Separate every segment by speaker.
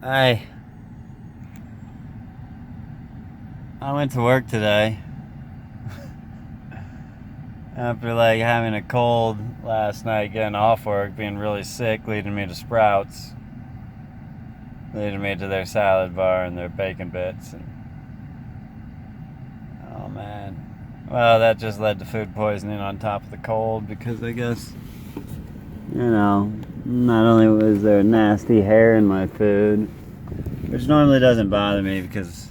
Speaker 1: I I went to work today after like having a cold last night, getting off work, being really sick, leading me to Sprouts, leading me to their salad bar and their bacon bits, and oh man. Well, that just led to food poisoning on top of the cold because I guess, not only was there nasty hair in my food, which normally doesn't bother me because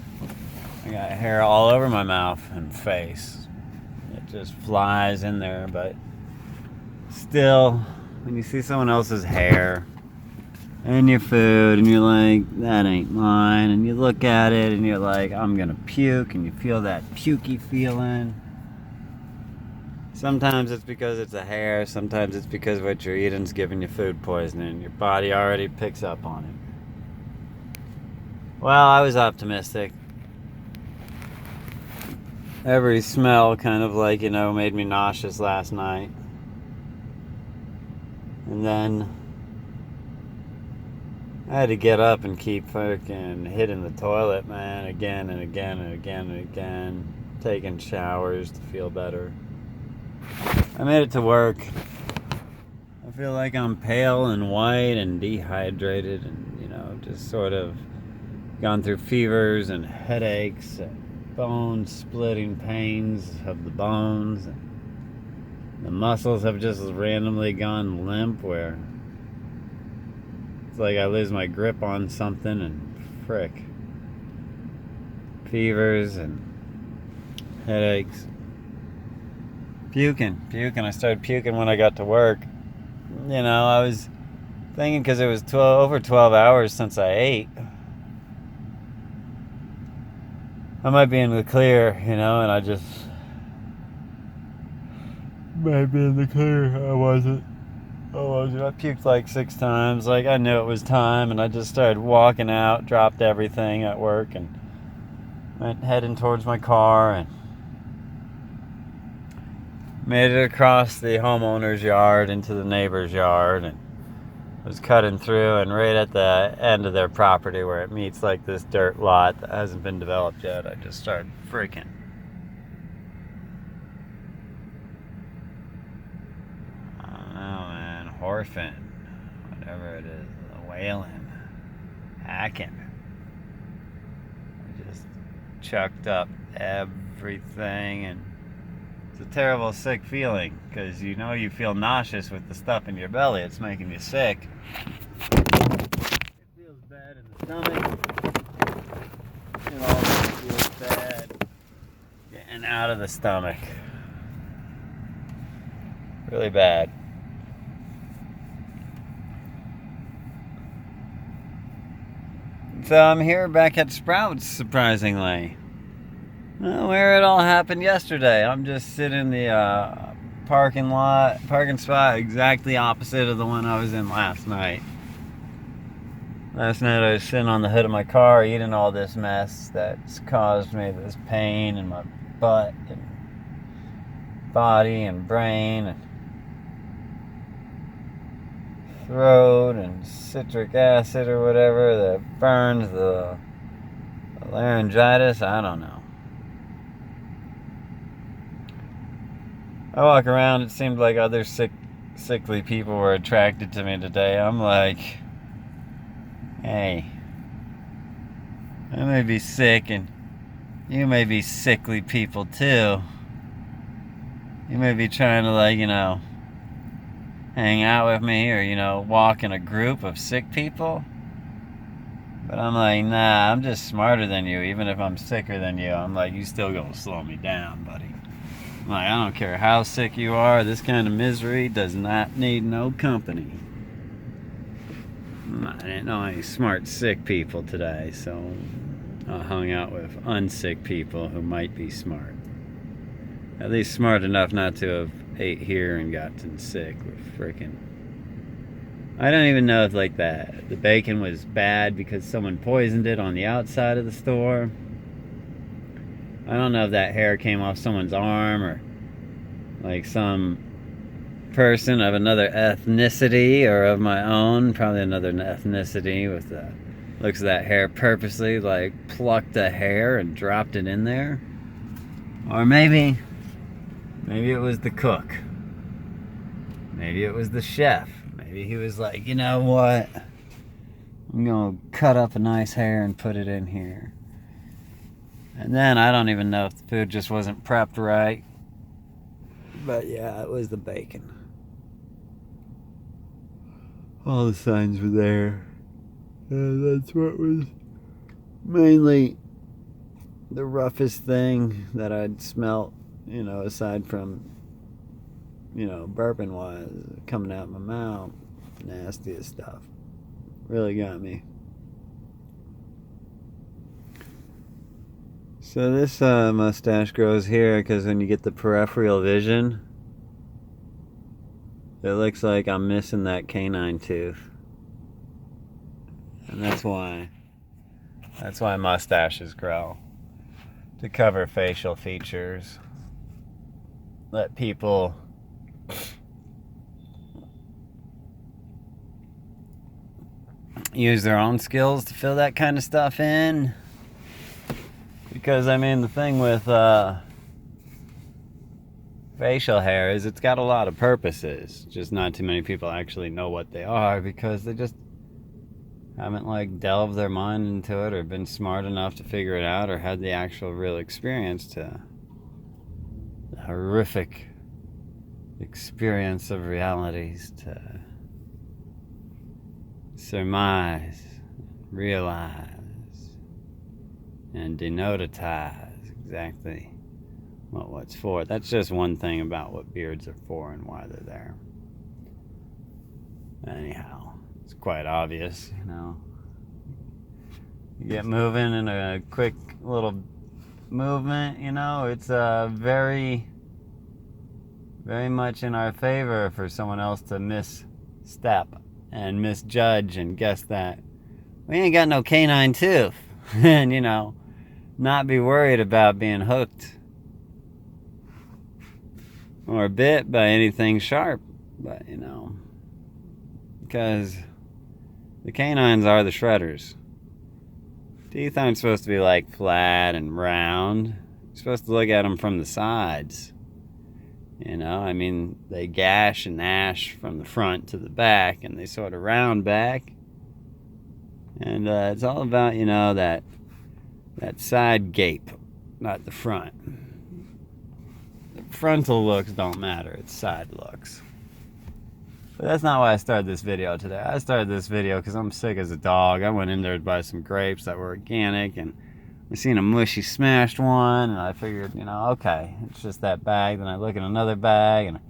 Speaker 1: I got hair all over my mouth and face. It just flies in there, but still, when you see someone else's hair in your food and you're like, that ain't mine, and you look at it and you're like, I'm gonna puke, and you feel that pukey feeling. Sometimes it's because it's a hair, sometimes it's because what you're eating's giving you food poisoning. Your body already picks up on it. Well, I was optimistic. Every smell kind of like, made me nauseous last night. And then I had to get up and keep fucking hitting the toilet, man, again and again and again and again, taking showers to feel better. I made it to work. I feel like I'm pale and white and dehydrated and, just sort of gone through fevers and headaches and bone splitting pains of the bones. And the muscles have just randomly gone limp where it's like I lose my grip on something and frick. Fevers and headaches. Puking. I started puking when I got to work. I was thinking because it was over 12 hours since I ate. I might be in the clear, and I just might be in the clear. I wasn't. I puked like 6 times. Like, I knew it was time, and I just started walking out, dropped everything at work, and went heading towards my car, and made it across the homeowner's yard into the neighbor's yard, and was cutting through, and right at the end of their property where it meets like this dirt lot that hasn't been developed yet, I just started freaking. I don't know, man. Horfing. Whatever it is. Wailing. Hacking. I just chucked up everything, and it's a terrible sick feeling because you feel nauseous with the stuff in your belly. It's making you sick. It feels bad in the stomach. It also feels bad getting out of the stomach. Really bad. So I'm here back at Sprouts, surprisingly. Where it all happened yesterday. I'm just sitting in the parking spot exactly opposite of the one I was in last night. Last night I was sitting on the hood of my car eating all this mess that's caused me this pain in my butt and body and brain and throat and citric acid or whatever that burns the laryngitis. I don't know. I walk around, it seemed like other sickly people were attracted to me today. I'm like, hey, I may be sick and you may be sickly people too. You may be trying to hang out with me or, walk in a group of sick people. But I'm like, nah, I'm just smarter than you. Even if I'm sicker than you, I'm like, you still gonna slow me down, buddy. Like, I don't care how sick you are, this kind of misery does not need no company. I didn't know any smart sick people today, so I hung out with unsick people who might be smart. At least smart enough not to have ate here and gotten sick with frickin'. I don't even know if the bacon was bad because someone poisoned it on the outside of the store. I don't know if that hair came off someone's arm or like some person of another ethnicity or of my own, probably another ethnicity with Looks at that hair purposely, like plucked a hair and dropped it in there. Or maybe it was the cook. Maybe it was the chef. Maybe he was like, you know what? I'm gonna cut up a nice hair and put it in here. And then I don't even know if the food just wasn't prepped right. But yeah, it was the bacon. All the signs were there. That's what was mainly the roughest thing that I'd smelt, you know, aside from, you know, bourbon was coming out my mouth. Nastiest stuff. Really got me. So this mustache grows here because when you get the peripheral vision, it looks like I'm missing that canine tooth. And that's why mustaches grow. To cover facial features. Let people use their own skills to fill that kind of stuff in. Because, I mean, the thing with facial hair is it's got a lot of purposes. Just not too many people actually know what they are because they just haven't, like, delved their mind into it or been smart enough to figure it out or had the actual real experience to the horrific experience of realities to surmise, realize, and denotize exactly what's for. That's just one thing about what beards are for and why they're there. Anyhow, it's quite obvious, you know. You get moving in a quick little movement, you know, it's very much in our favor for someone else to misstep and misjudge and guess that we ain't got no canine tooth and, you know, not be worried about being hooked or bit by anything sharp. But, you know, because the canines are the shredders. Teeth aren't supposed to be like flat and round. You're supposed to look at them from the sides. You know, I mean, they gash and gnash from the front to the back, and they sort of round back. And it's all about, you know, that side gape, not the front. The frontal looks don't matter, it's side looks. But that's not why I started this video today. I started this video because I'm sick as a dog. I went in there to buy some grapes that were organic, and I seen a mushy smashed one, and I figured, you know, okay, it's just that bag. Then I look at another bag, and I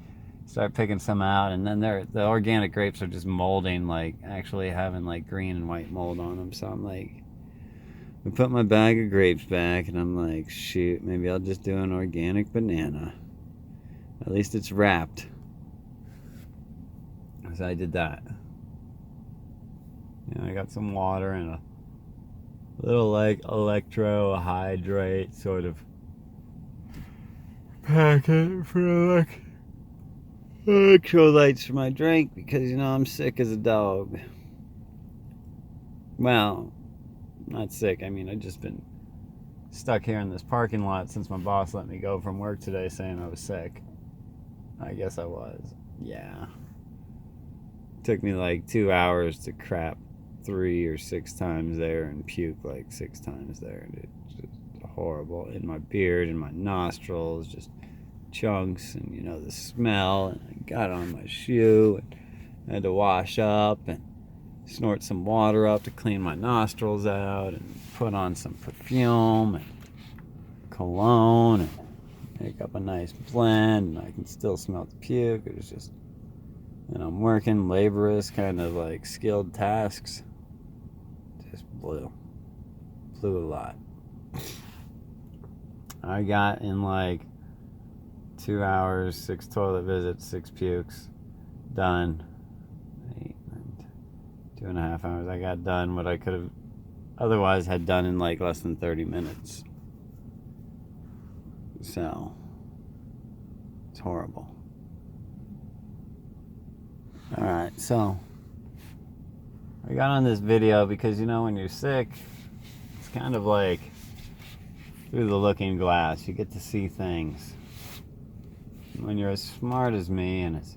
Speaker 1: start picking some out, and then the organic grapes are just molding, like actually having like green and white mold on them. So I'm like, I put my bag of grapes back, and I'm like, shoot, maybe I'll just do an organic banana. At least it's wrapped. So I did that. And I got some water and a little like electro hydrate sort of packet for electrolytes for my drink because, you know, I'm sick as a dog. Well, not sick. I mean, I've just been stuck here in this parking lot since my boss let me go from work today saying I was sick. I guess I was. Yeah. It took me like 2 hours to crap 3 or 6 times there and puke like 6 times there. And it's just horrible. In my beard and my nostrils, just chunks, and, you know, the smell. And I got on my shoe and I had to wash up and snort some water up to clean my nostrils out and put on some perfume and cologne and make up a nice blend. And I can still smell the puke. It was just, and I'm working laborious kind of like skilled tasks. Just blew a lot. I got in like 2 hours, 6 toilet visits, 6 pukes, done. 2.5 hours. I got done what I could have otherwise had done in like less than 30 minutes. So it's horrible. Alright, so I got on this video because, you know, when you're sick, it's kind of like through the looking glass. You get to see things. When you're as smart as me and as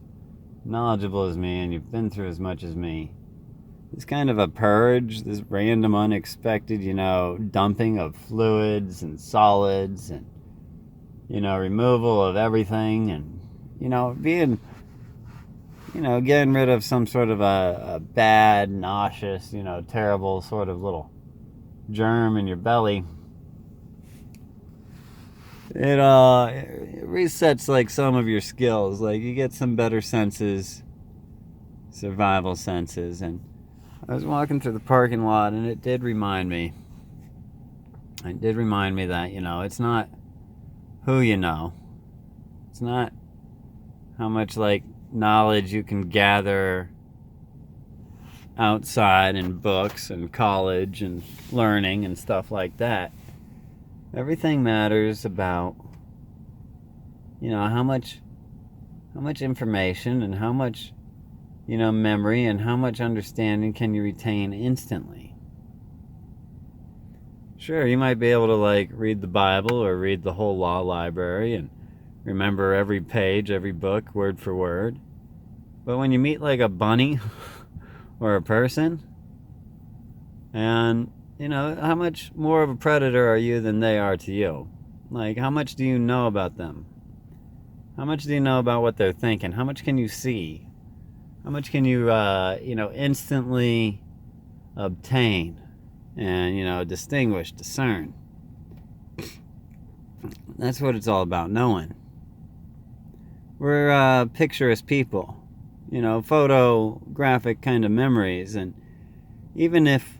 Speaker 1: knowledgeable as me and you've been through as much as me, it's kind of a purge, this random, unexpected, you know, dumping of fluids and solids and, you know, removal of everything and, you know, being, you know, getting rid of some sort of a bad, nauseous, you know, terrible sort of little germ in your belly. It resets like some of your skills. Like you get some better senses, survival senses. And I was walking through the parking lot and it did remind me that, you know, it's not who you know. It's not how much like knowledge you can gather outside in books and college and learning and stuff like that. Everything matters about, you know, how much information and how much, you know, memory and how much understanding can you retain instantly. Sure, you might be able to like read the Bible or read the whole law library and remember every page, every book, word for word. But when you meet like a bunny or a person, and, you know, how much more of a predator are you than they are to you? Like, how much do you know about them? How much do you know about what they're thinking? How much can you see? How much can you, you know, instantly obtain and, you know, distinguish, discern? That's what it's all about, knowing. We're picturesque people, you know, photographic kind of memories. And even if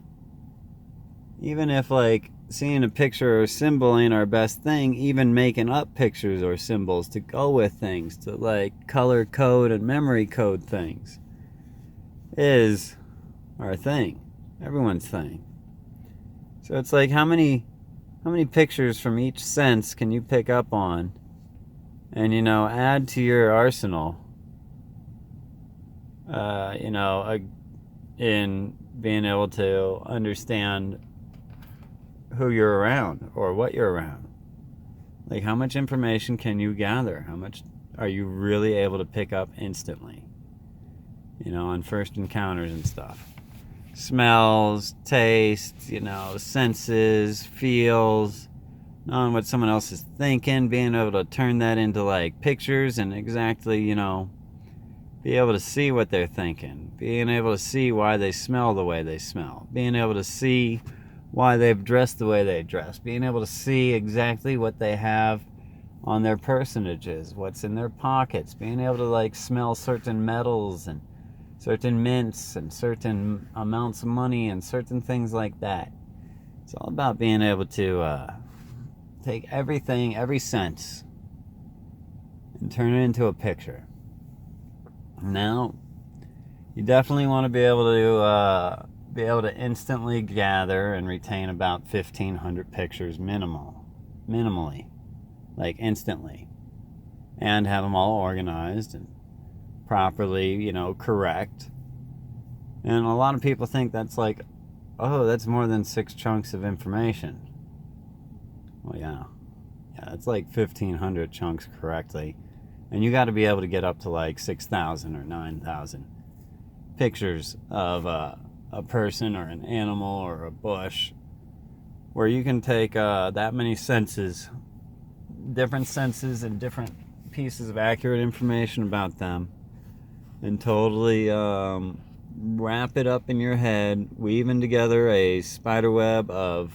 Speaker 1: like seeing a picture or symbol ain't our best thing, even making up pictures or symbols to go with things, to like color code and memory code things, is our thing, everyone's thing. So it's like how many pictures from each sense can you pick up on and, you know, add to your arsenal, you know, in being able to understand who you're around or what you're around. Like, how much information can you gather? How much are you really able to pick up instantly, you know, on first encounters and stuff? Smells, tastes, you know, senses, feels, knowing what someone else is thinking, being able to turn that into like pictures and exactly, you know, be able to see what they're thinking, being able to see why they smell the way they smell, being able to see why they've dressed the way they dress, being able to see exactly what they have on their personages, what's in their pockets, being able to like smell certain metals and certain mints and certain amounts of money and certain things like that. It's all about being able to take everything, every sense, and turn it into a picture. Now, you definitely want to be able to instantly gather and retain about 1,500 pictures minimally, like instantly, and have them all organized and properly, you know, correct. And a lot of people think that's like, oh, that's more than 6 chunks of information. Well, yeah, it's like 1,500 chunks correctly, and you got to be able to get up to like 6,000 or 9,000 pictures of a person or an animal or a bush, where you can take that many senses, different senses and different pieces of accurate information about them, and totally wrap it up in your head, weaving together a spider web of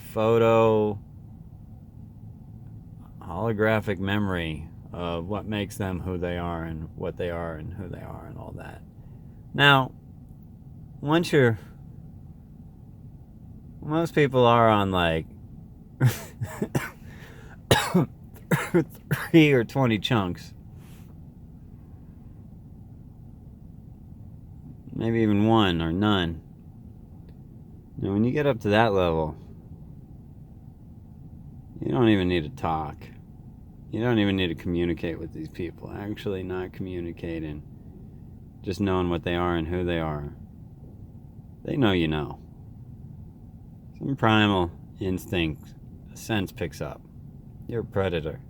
Speaker 1: holographic memory of what makes them who they are and what they are and who they are and all that. Now, most people are on like 3 or 20 chunks, maybe even 1 or none. Now, when you get up to that level, you don't even need to talk. You don't even need to communicate with these people. Actually, not communicating, just knowing what they are and who they are. They know you know. Some primal instinct, a sense picks up. You're a predator.